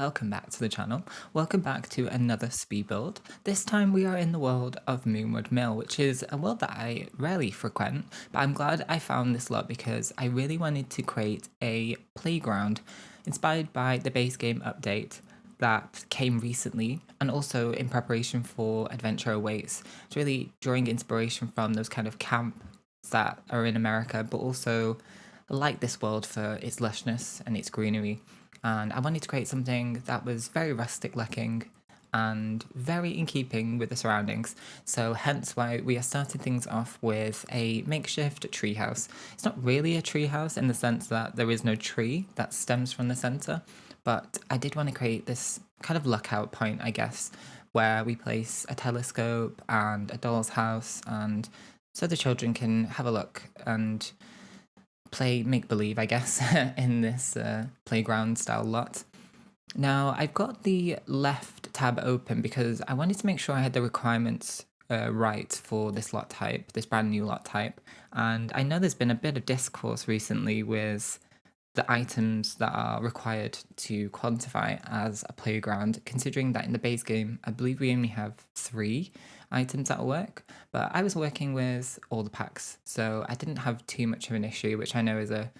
welcome back to the channel. Welcome back to another speed build. This time we are in the world of Moonwood Mill, which is a world that I rarely frequent, but I'm glad I found this lot because I really wanted to create a playground inspired by the base game update that came recently and also in preparation for Adventure Awaits. It's really drawing inspiration from those kind of camps that are in America, but also I like this world for its lushness and its greenery. And I wanted to create something that was very rustic looking and very in keeping with the surroundings. So hence why we are starting things off with a makeshift treehouse. It's not really a treehouse in the sense that there is no tree that stems from the center, but I did want to create this kind of lookout point, I guess, where we place a telescope and a doll's house, and so the children can have a look and play make believe, I guess, in this playground style lot. Now, I've got the left tab open because I wanted to make sure I had the requirements right for this lot type, this brand new lot type. And I know there's been a bit of discourse recently with the items that are required to quantify as a playground, considering that in the base game, I believe we only have 3 items that'll work, but I was working with all the packs, so I didn't have too much of an issue, which I know is a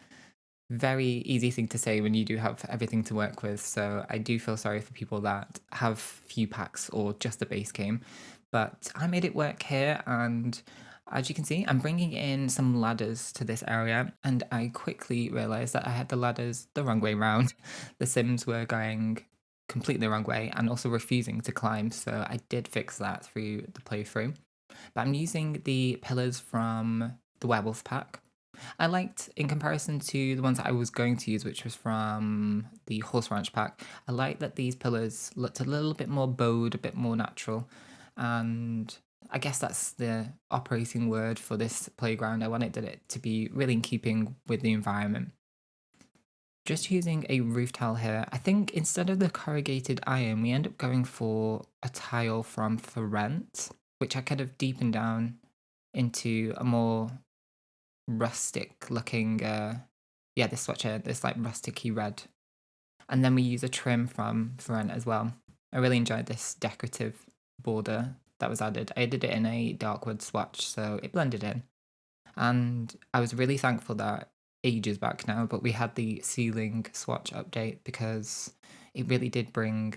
very easy thing to say when you do have everything to work with, so I do feel sorry for people that have few packs or just the base game, but I made it work here, and as you can see, I'm bringing in some ladders to this area, and I quickly realized that I had the ladders the wrong way round. The Sims were going completely the wrong way and also refusing to climb, so I did fix that through the playthrough. But I'm using the pillars from the werewolf pack. I liked, in comparison to the ones that I was going to use, which was from the horse ranch pack, I liked that these pillars looked a little bit more bowed, a bit more natural, and I guess that's the operating word for this playground. I wanted it to be really in keeping with the environment. Just using a roof tile here, I think instead of the corrugated iron, we end up going for a tile from For Rent, which I kind of deepened down into a more rustic looking, yeah, this swatch here, this like rusticy red. And then we use a trim from For Rent as well. I really enjoyed this decorative border that was added. I did it in a dark wood swatch, so it blended in. And I was really thankful that ages back now, but we had the ceiling swatch update because it really did bring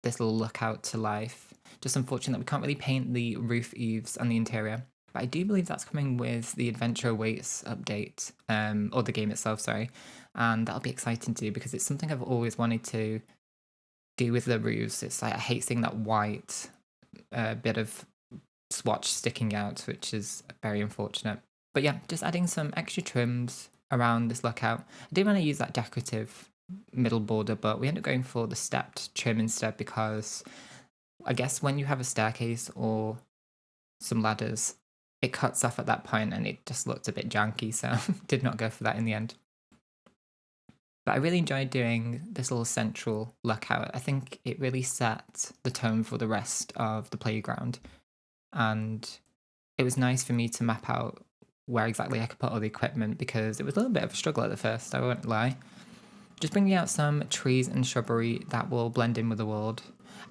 this little lookout to life. Just unfortunate that we can't really paint the roof eaves and the interior. But I do believe that's coming with the Adventure Awaits update, or the game itself, sorry. And that'll be exciting to do because it's something I've always wanted to do with the roofs. It's like I hate seeing that white bit of swatch sticking out, which is very unfortunate. But yeah, just adding some extra trims around this lookout. I did want to use that decorative middle border, but we ended up going for the stepped trim instead because I guess when you have a staircase or some ladders, it cuts off at that point and it just looked a bit janky, so did not go for that in the end. But I really enjoyed doing this little central lookout. I think it really set the tone for the rest of the playground. And it was nice for me to map out where exactly I could put all the equipment because it was a little bit of a struggle at the first, I won't lie. Just bringing out some trees and shrubbery that will blend in with the world.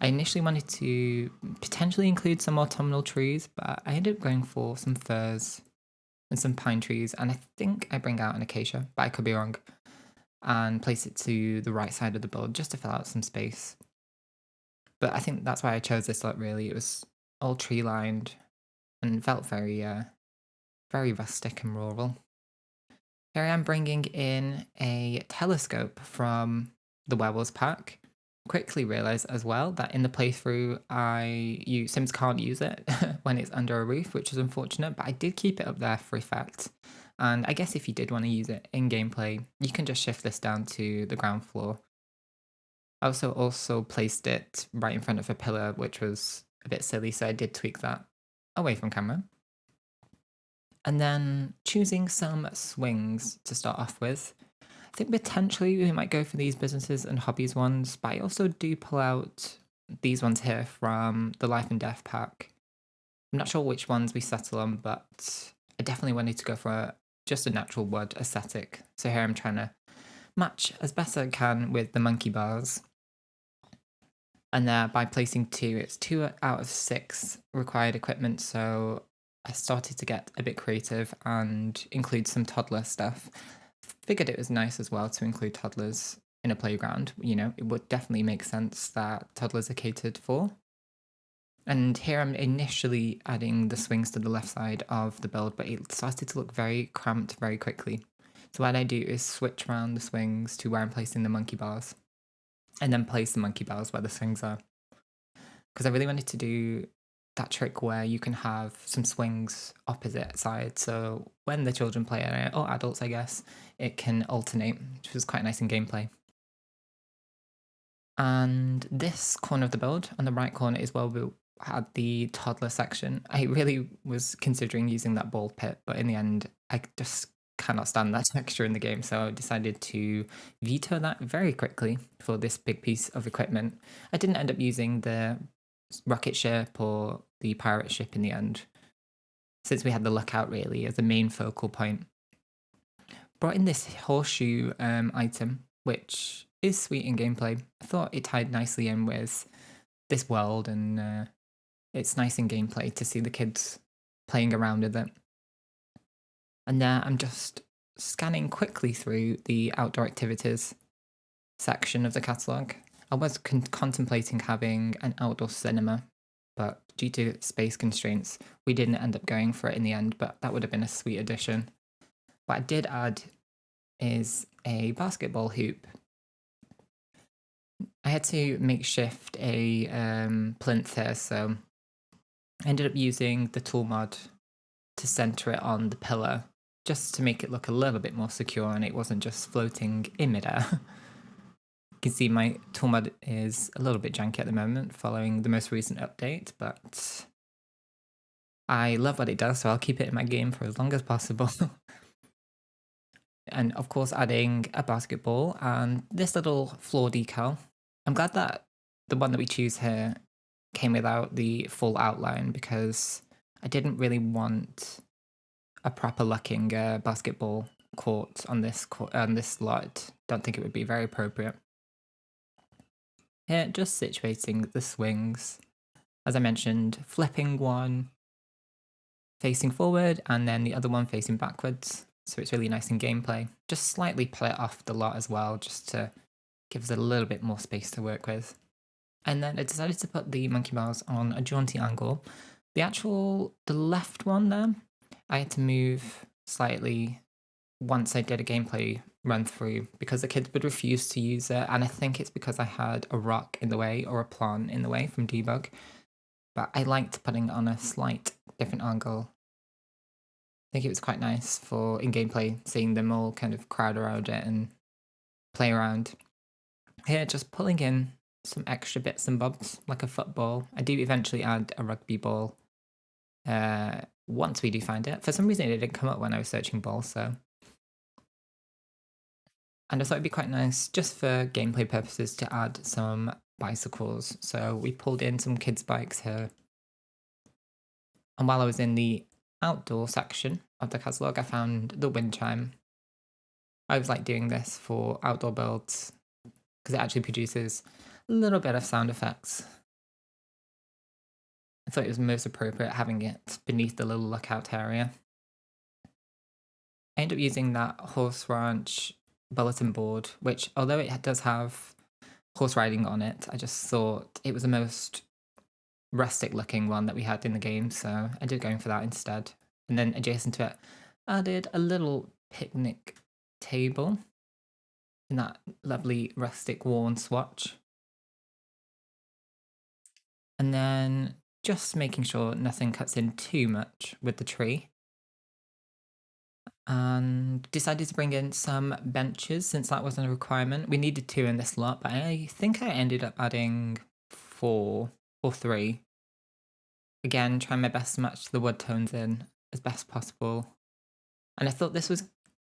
I initially wanted to potentially include some autumnal trees, but I ended up going for some firs and some pine trees, and I think I bring out an acacia, but I could be wrong, and place it to the right side of the build just to fill out some space. But I think that's why I chose this lot really. It was all tree lined and felt very very rustic and rural. Here I am bringing in a telescope from the Werewolves pack. Quickly realised as well that in the playthrough, Sims can't use it when it's under a roof, which is unfortunate, but I did keep it up there for effect. And I guess if you did want to use it in gameplay, you can just shift this down to the ground floor. I also placed it right in front of a pillar, which was a bit silly, so I did tweak that away from camera. And then choosing some swings to start off with. I think potentially we might go for these businesses and hobbies ones, but I also do pull out these ones here from the Life and Death pack. I'm not sure which ones we settle on, but I definitely wanted to go for just a natural wood aesthetic. So here I'm trying to match as best I can with the monkey bars. And there, by placing two, it's 2 out of 6 required equipment. So I started to get a bit creative and include some toddler stuff. Figured it was nice as well to include toddlers in a playground. It would definitely make sense that toddlers are catered for. And here I'm initially adding the swings to the left side of the build, but it started to look very cramped very quickly. So what I do is switch around the swings to where I'm placing the monkey bars, and then place the monkey bars where the swings are. Because I really wanted to do that trick where you can have some swings opposite sides. So when the children play it, or adults, I guess, it can alternate, which was quite nice in gameplay. And this corner of the build, on the right corner, is where we had the toddler section. I really was considering using that ball pit, but in the end, I just cannot stand that texture in the game, so I decided to veto that very quickly for this big piece of equipment. I didn't end up using the rocket ship or the pirate ship in the end, since we had the lookout really as the main focal point. Brought in this horseshoe item, which is sweet in gameplay. I thought it tied nicely in with this world, and it's nice in gameplay to see the kids playing around with it. And there I'm just scanning quickly through the outdoor activities section of the catalogue. I was contemplating having an outdoor cinema, but due to space constraints, we didn't end up going for it in the end, but that would have been a sweet addition. What I did add is a basketball hoop. I had to makeshift a plinth here, so I ended up using the tool mod to center it on the pillar, just to make it look a little bit more secure and it wasn't just floating in midair. You can see my tool mod is a little bit janky at the moment following the most recent update, but I love what it does, so I'll keep it in my game for as long as possible. And of course adding a basketball and this little floor decal. I'm glad that the one that we choose here came without the full outline, because I didn't really want a proper looking basketball court on this lot. Don't think it would be very appropriate. Here, just situating the swings. As I mentioned, flipping one facing forward and then the other one facing backwards. So it's really nice in gameplay. Just slightly pull it off the lot as well, just to give us a little bit more space to work with. And then I decided to put the monkey bars on a jaunty angle. The left one there, I had to move slightly once I did a gameplay run through because the kids would refuse to use it. And I think it's because I had a rock in the way or a plant in the way from debug. But I liked putting it on a slight different angle. I think it was quite nice for in gameplay, seeing them all kind of crowd around it and play around. Here, just pulling in some extra bits and bobs, like a football. I do eventually add a rugby ball once we do find it. For some reason, it didn't come up when I was searching balls, so. And I thought it'd be quite nice, just for gameplay purposes, to add some bicycles. So we pulled in some kids' bikes here. And while I was in the outdoor section of the catalogue, I found the wind chime. I always like doing this for outdoor builds because it actually produces a little bit of sound effects. I thought it was most appropriate having it beneath the little lookout area. I ended up using that horse ranch bulletin board, which, although it does have horse riding on it, I just thought it was the most rustic looking one that we had in the game, so I ended up going for that instead. And then adjacent to it, added a little picnic table in that lovely rustic worn swatch. And then just making sure nothing cuts in too much with the tree. And decided to bring in some benches since that wasn't a requirement. We needed 2 in this lot, but I think I ended up adding 4 or 3. Again, trying my best to match the wood tones in as best possible. And I thought this was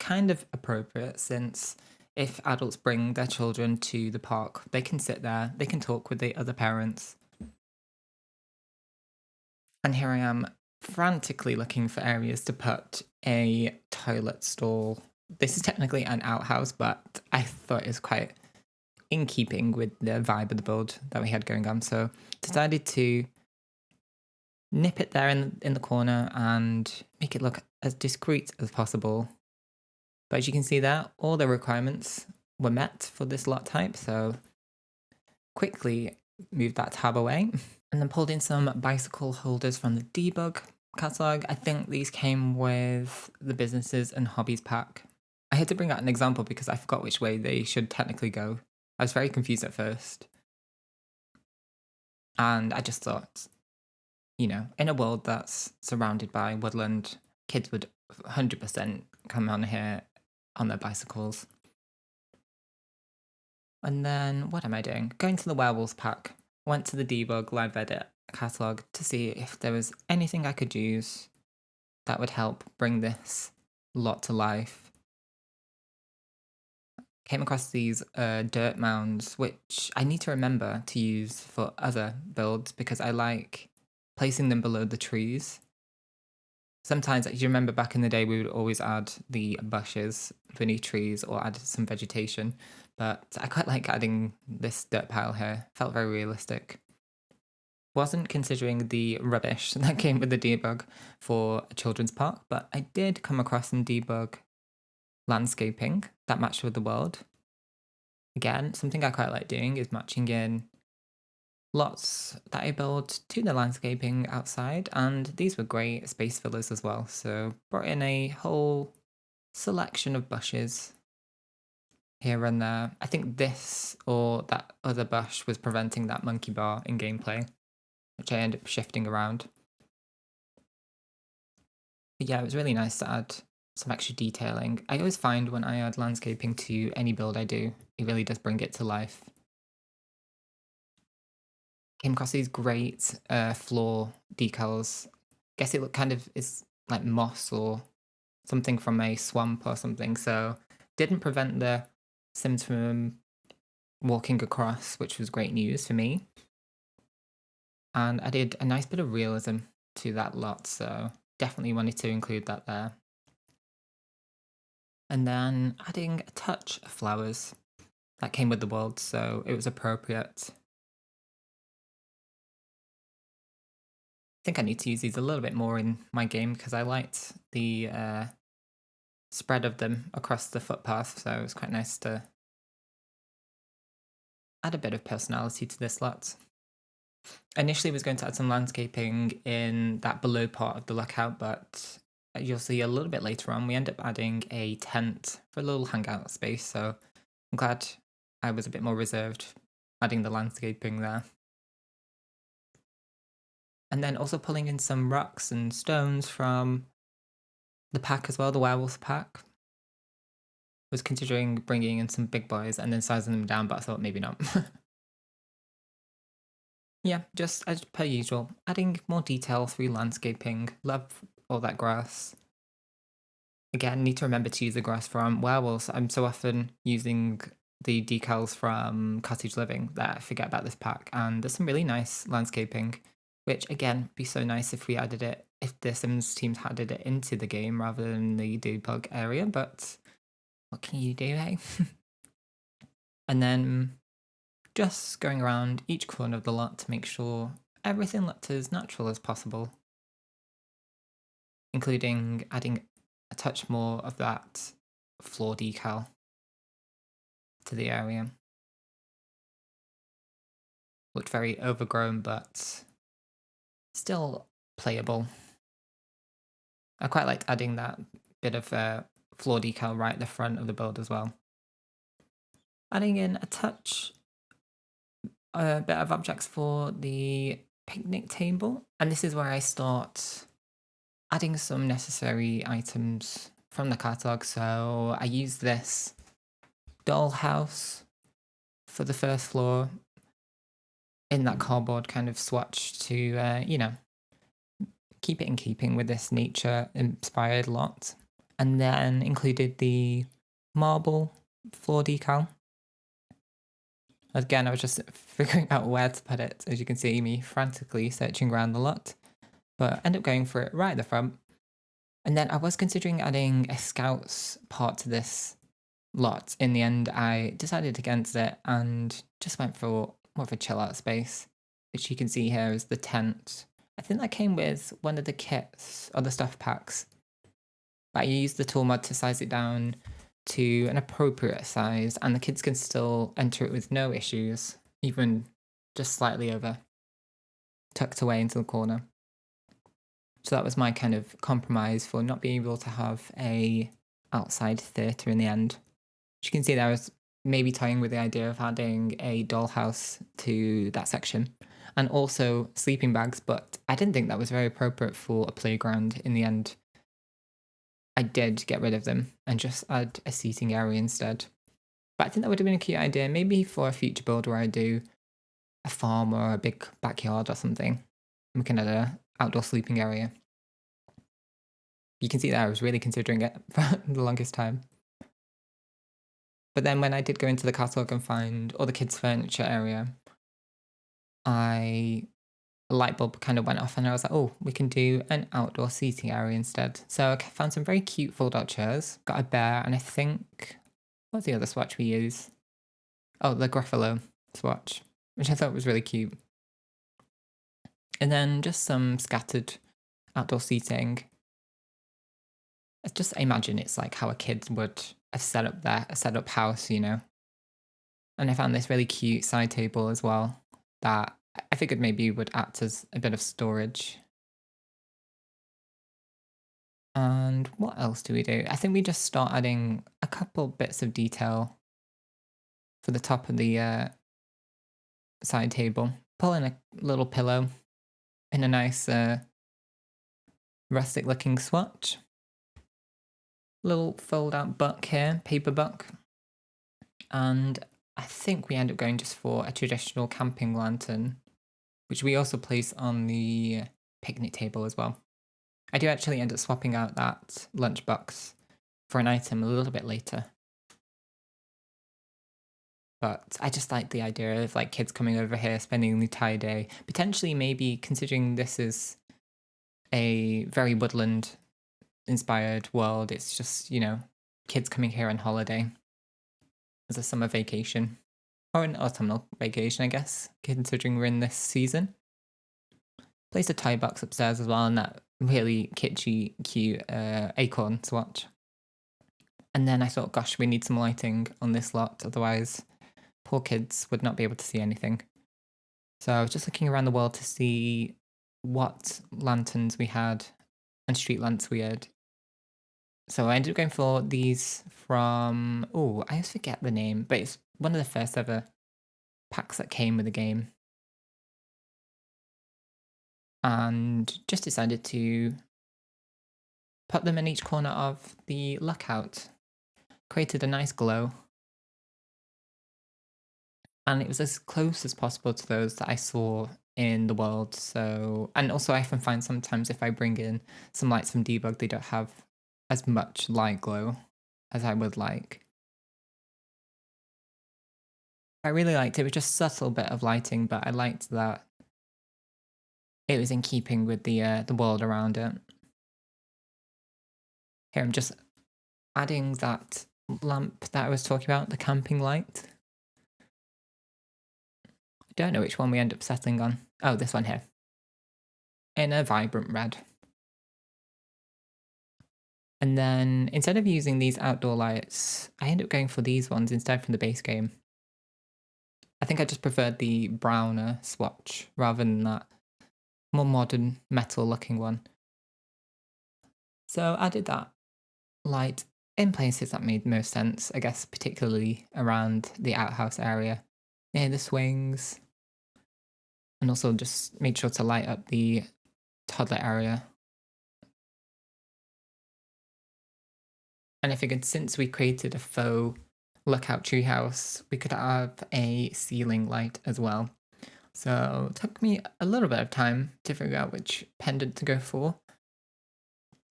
kind of appropriate since if adults bring their children to the park, they can sit there, they can talk with the other parents. And here I am frantically looking for areas to put a toilet stall. This is technically an outhouse, but I thought it was quite in keeping with the vibe of the build that we had going on. So decided to nip it there in the corner and make it look as discreet as possible. But as you can see there, all the requirements were met for this lot type. So quickly moved that tab away and then pulled in some bicycle holders from the debug catalog. I think these came with the businesses and hobbies pack. I had to bring out an example because I forgot which way they should technically go. I was very confused at first. And I just thought, in a world that's surrounded by woodland, kids would 100% come on here on their bicycles. And then what am I doing? Going to the werewolves pack. Went to the debug live edit catalog to see if there was anything I could use that would help bring this lot to life. Came across these dirt mounds, which I need to remember to use for other builds because I like placing them below the trees. Sometimes, you remember back in the day, we would always add the bushes beneath trees or add some vegetation. But I quite like adding this dirt pile here. Felt very realistic. Wasn't considering the rubbish that came with the debug for a children's park, but I did come across some debug landscaping that matched with the world. Again, something I quite like doing is matching in lots that I build to the landscaping outside, and these were great space fillers as well. So brought in a whole selection of bushes here and there. I think this or that other bush was preventing that monkey bar in gameplay, which I ended up shifting around. But yeah, it was really nice to add some extra detailing. I always find when I add landscaping to any build I do, it really does bring it to life. Came across these great floor decals. Guess it look kind of is like moss or something from a swamp or something. So didn't prevent the Sims from walking across, which was great news for me. And added a nice bit of realism to that lot. So definitely wanted to include that there. And then adding a touch of flowers that came with the world, so it was appropriate. I think I need to use these a little bit more in my game because I liked the spread of them across the footpath, so it was quite nice to add a bit of personality to this lot. Initially, I was going to add some landscaping in that below part of the lookout, but you'll see a little bit later on, we end up adding a tent for a little hangout space, so I'm glad I was a bit more reserved adding the landscaping there. And then also pulling in some rocks and stones from the pack as well, the werewolf pack. Was considering bringing in some big boys and then sizing them down, but I thought maybe not. Yeah, just as per usual, adding more detail through landscaping. Love all that grass. Again, need to remember to use the grass from werewolves. I'm so often using the decals from Cottage Living that I forget about this pack. And there's some really nice landscaping, which again, be so nice if we added it, if the Sims teams added it into the game rather than the debug area, but what can you do, eh? And then just going around each corner of the lot to make sure everything looked as natural as possible, including adding a touch more of that floor decal to the area. Looked very overgrown, but still playable. I quite liked adding that bit of floor decal right at the front of the build as well. Adding in a touch, a bit of objects for the picnic table. And this is where I start adding some necessary items from the catalogue. So I use this dollhouse for the first floor in that cardboard kind of swatch to, keep it in keeping with this nature inspired lot. And then included the marble floor decal. Again, I was just figuring out where to put it, as you can see me frantically searching around the lot, but end up going for it right at the front. And then I was considering adding a scouts part to this lot. In the end, I decided against it and just went for more of a chill out space, which you can see here is the tent. I think that came with one of the kits or the stuff packs. But you use the tool mod to size it down to an appropriate size, and the kids can still enter it with no issues, even just slightly over, tucked away into the corner. So that was my kind of compromise for not being able to have a outside theatre in the end. As you can see there, I was maybe toying with the idea of adding a dollhouse to that section, and also sleeping bags, but I didn't think that was very appropriate for a playground in the end. I did get rid of them and just add a seating area instead. But I think that would have been a cute idea, maybe for a future build where I do a farm or a big backyard or something. We can add a outdoor sleeping area. You can see that I was really considering it for the longest time. But then when I did go into the catalogue and find all the kids' furniture area, a light bulb kind of went off and I was like, oh, we can do an outdoor seating area instead. So I found some very cute fold-out chairs, got a bear, and I think, what's the other swatch we use? Oh, the Gruffalo swatch, which I thought was really cute. And then just some scattered outdoor seating. Just imagine it's like how a kid would have set up a set up house, you know. And I found this really cute side table as well that I figured maybe would act as a bit of storage. And what else do we do? I think we just start adding a couple bits of detail for the top of the side table. Pull in a little pillow in a nice rustic looking swatch. Little fold out buck here, paper buck. And I think we end up going just for a traditional camping lantern, which we also place on the picnic table as well. I do actually end up swapping out that lunchbox for an item a little bit later. But I just like the idea of like kids coming over here, spending the entire day, potentially maybe considering this is a very woodland inspired world. It's just, you know, kids coming here on holiday as a summer vacation or an autumnal vacation, I guess, considering we're in this season. Place a tie box upstairs as well, and that really kitschy, cute acorn swatch. And then I thought, gosh, we need some lighting on this lot, otherwise poor kids would not be able to see anything. So I was just looking around the world to see what lanterns we had and street lamps we had. So I ended up going for these from, oh, I always forget the name, but it's one of the first ever packs that came with the game. And just decided to put them in each corner of the lookout. Created a nice glow. And it was as close as possible to those that I saw in the world. So, and also I often find sometimes if I bring in some lights from debug, they don't have as much light glow as I would like. I really liked it. It was just subtle bit of lighting, but I liked that it was in keeping with the world around it. Here I'm just adding that lamp that I was talking about, the camping light. I don't know which one we end up settling on. Oh, this one here. In a vibrant red. And then instead of using these outdoor lights, I end up going for these ones instead from the base game. I think I just preferred the browner swatch rather than that more modern metal looking one. So I did that light in places that made most sense, I guess, particularly around the outhouse area, near the swings, and also just made sure to light up the toddler area. And I figured since we created a faux lookout treehouse, we could have a ceiling light as well. So it took me a little bit of time to figure out which pendant to go for.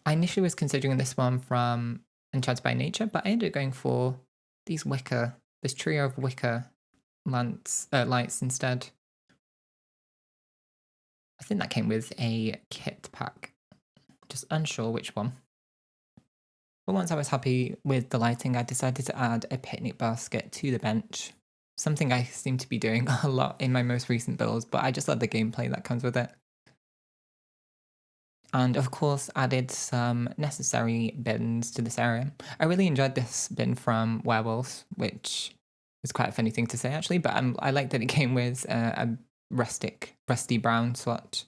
I initially was considering this one from Enchanted by Nature, but I ended up going for this trio of wicker lights instead. I think that came with a kit pack. Just unsure which one. But once I was happy with the lighting, I decided to add a picnic basket to the bench. Something I seem to be doing a lot in my most recent builds, but I just love the gameplay that comes with it. And of course, added some necessary bins to this area. I really enjoyed this bin from Werewolves, which is quite a funny thing to say actually, but I like that it came with a rusty brown swatch.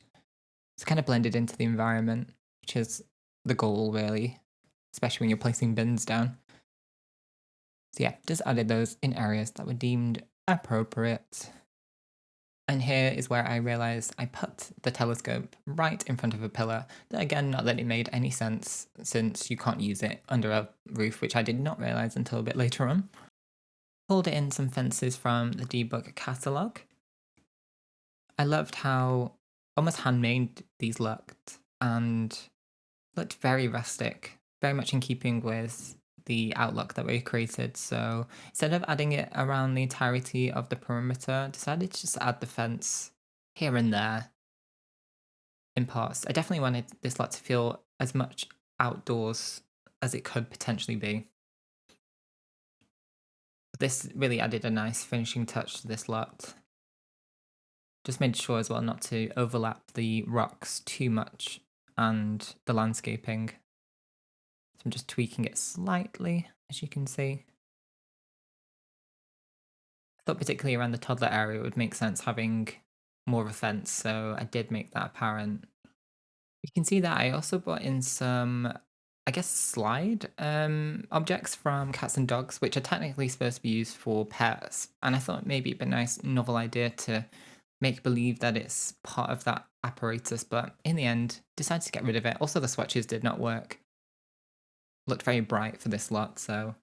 It's kind of blended into the environment, which is the goal really, especially when you're placing bins down. So yeah, just added those in areas that were deemed appropriate. And here is where I realised I put the telescope right in front of a pillar. Again, not that it made any sense since you can't use it under a roof, which I did not realise until a bit later on. Pulled in some fences from the D-Book catalogue. I loved how almost handmade these looked and looked very rustic, very much in keeping with the outlook that we created. So instead of adding it around the entirety of the perimeter, I decided to just add the fence here and there in parts. I definitely wanted this lot to feel as much outdoors as it could potentially be. This really added a nice finishing touch to this lot. Just made sure as well not to overlap the rocks too much and the landscaping. So I'm just tweaking it slightly, as you can see. I thought particularly around the toddler area it would make sense having more of a fence, so I did make that apparent. You can see that I also brought in some, I guess, slide objects from cats and dogs, which are technically supposed to be used for pets. And I thought maybe it'd be a nice novel idea to make believe that it's part of that apparatus, but in the end, decided to get rid of it. Also, the swatches did not work. Looked very bright for this lot, so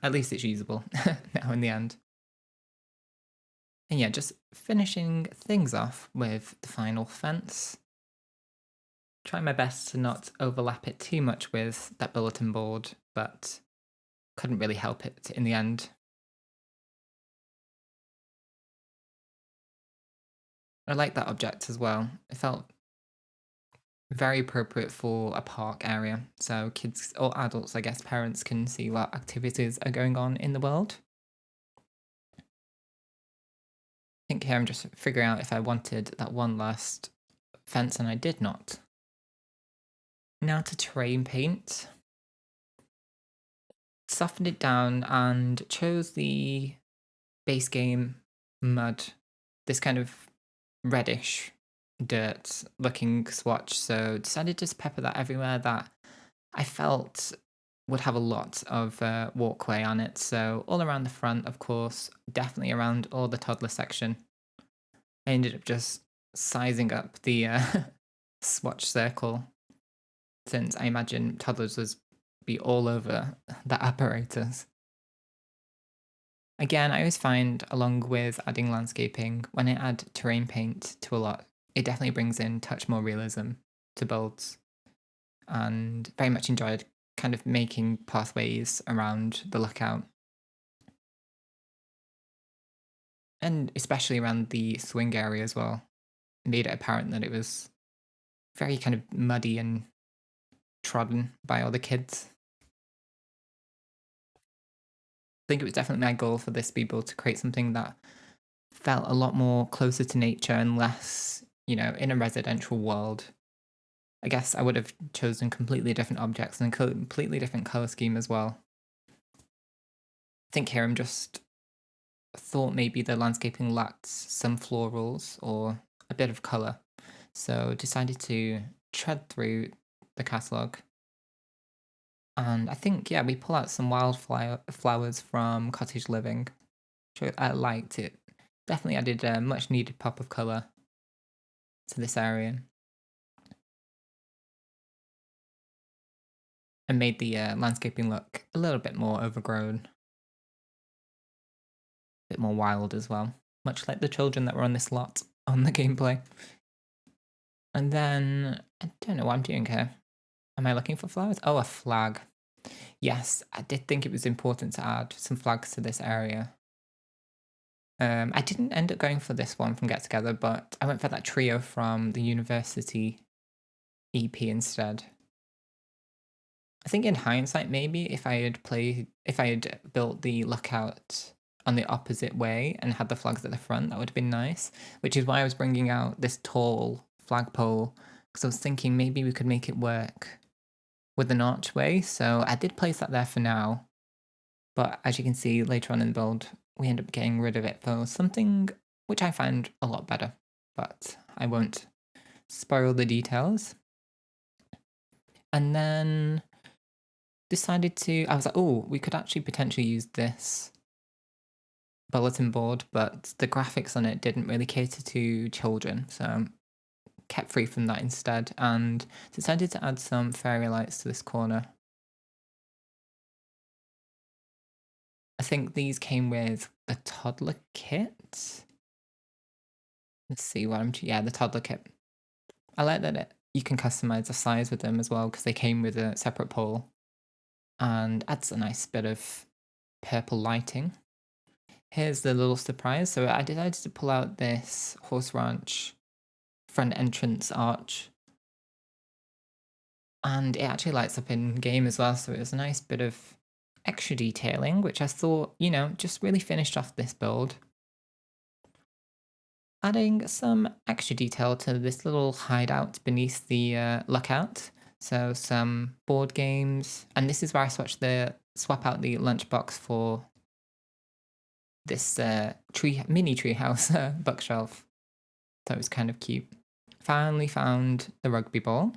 at least it's usable now in the end. And yeah, just finishing things off with the final fence. Try my best to not overlap it too much with that bulletin board, but couldn't really help it in the end. I like that object as well. It felt very appropriate for a park area, so kids or adults, I guess parents, can see what activities are going on in the world. I think here I'm just figuring out if I wanted that one last fence, and I did not. Now to terrain paint. Softened it down and chose the base game mud, this kind of reddish dirt looking swatch. So decided to just pepper that everywhere that I felt would have a lot of walkway on it. So all around the front, of course, definitely around all the toddler section. I ended up just sizing up the swatch circle since I imagine toddlers would be all over that apparatus. Again, I always find, along with adding landscaping, when I add terrain paint to a lot, it definitely brings in touch more realism to builds. And very much enjoyed kind of making pathways around the lookout. And especially around the swing area as well. It made it apparent that it was very kind of muddy and trodden by all the kids. I think it was definitely my goal for this speedball to create something that felt a lot more closer to nature and less, in a residential world. I guess I would have chosen completely different objects and a completely different color scheme as well. I think here I'm just thought maybe the landscaping lacked some florals or a bit of color. So decided to tread through the catalogue. And I think, yeah, we pull out some flowers from Cottage Living, which I liked. It definitely added a much needed pop of colour to this area. And made the landscaping look a little bit more overgrown. A bit more wild as well. Much like the children that were on this lot on the gameplay. And then, I don't know what I'm doing here. Am I looking for flowers? Oh, a flag. Yes, I did think it was important to add some flags to this area. I didn't end up going for this one from Get Together, but I went for that trio from the University EP instead. I think in hindsight, maybe if I had built the lookout on the opposite way and had the flags at the front, that would have been nice. Which is why I was bringing out this tall flagpole, because I was thinking maybe we could make it work with an archway. So I did place that there for now, but as you can see later on in the build, we end up getting rid of it for something which I find a lot better. But I won't spoil the details. And then I was like, oh, we could actually potentially use this bulletin board, but the graphics on it didn't really cater to children, so kept free from that instead, and decided to add some fairy lights to this corner. I think these came with a toddler kit. Let's see what yeah, the toddler kit. I like that you can customize the size with them as well, because they came with a separate pole, and adds a nice bit of purple lighting. Here's the little surprise. So I decided to pull out this horse ranch front entrance arch, and it actually lights up in game as well. So it was a nice bit of extra detailing, which I thought, just really finished off this build. Adding some extra detail to this little hideout beneath the lookout. So some board games, and this is where I swap out the lunchbox for this mini treehouse bookshelf. So it was kind of cute. Finally found the rugby ball,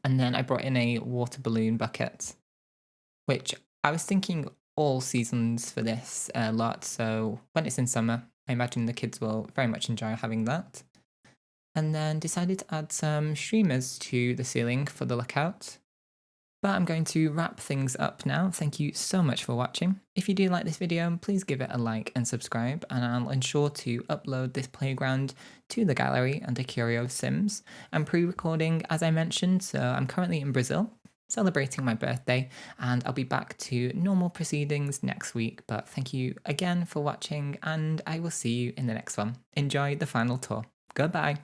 and then I brought in a water balloon bucket, which I was thinking all seasons for this lot. So when it's in summer, I imagine the kids will very much enjoy having that. And then decided to add some streamers to the ceiling for the lookout. But I'm going to wrap things up now. Thank you so much for watching. If you do like this video, please give it a like and subscribe, and I'll ensure to upload this playground to the gallery under Curio Sims. I'm pre-recording, as I mentioned, so I'm currently in Brazil, celebrating my birthday, and I'll be back to normal proceedings next week. But thank you again for watching, and I will see you in the next one. Enjoy the final tour. Goodbye.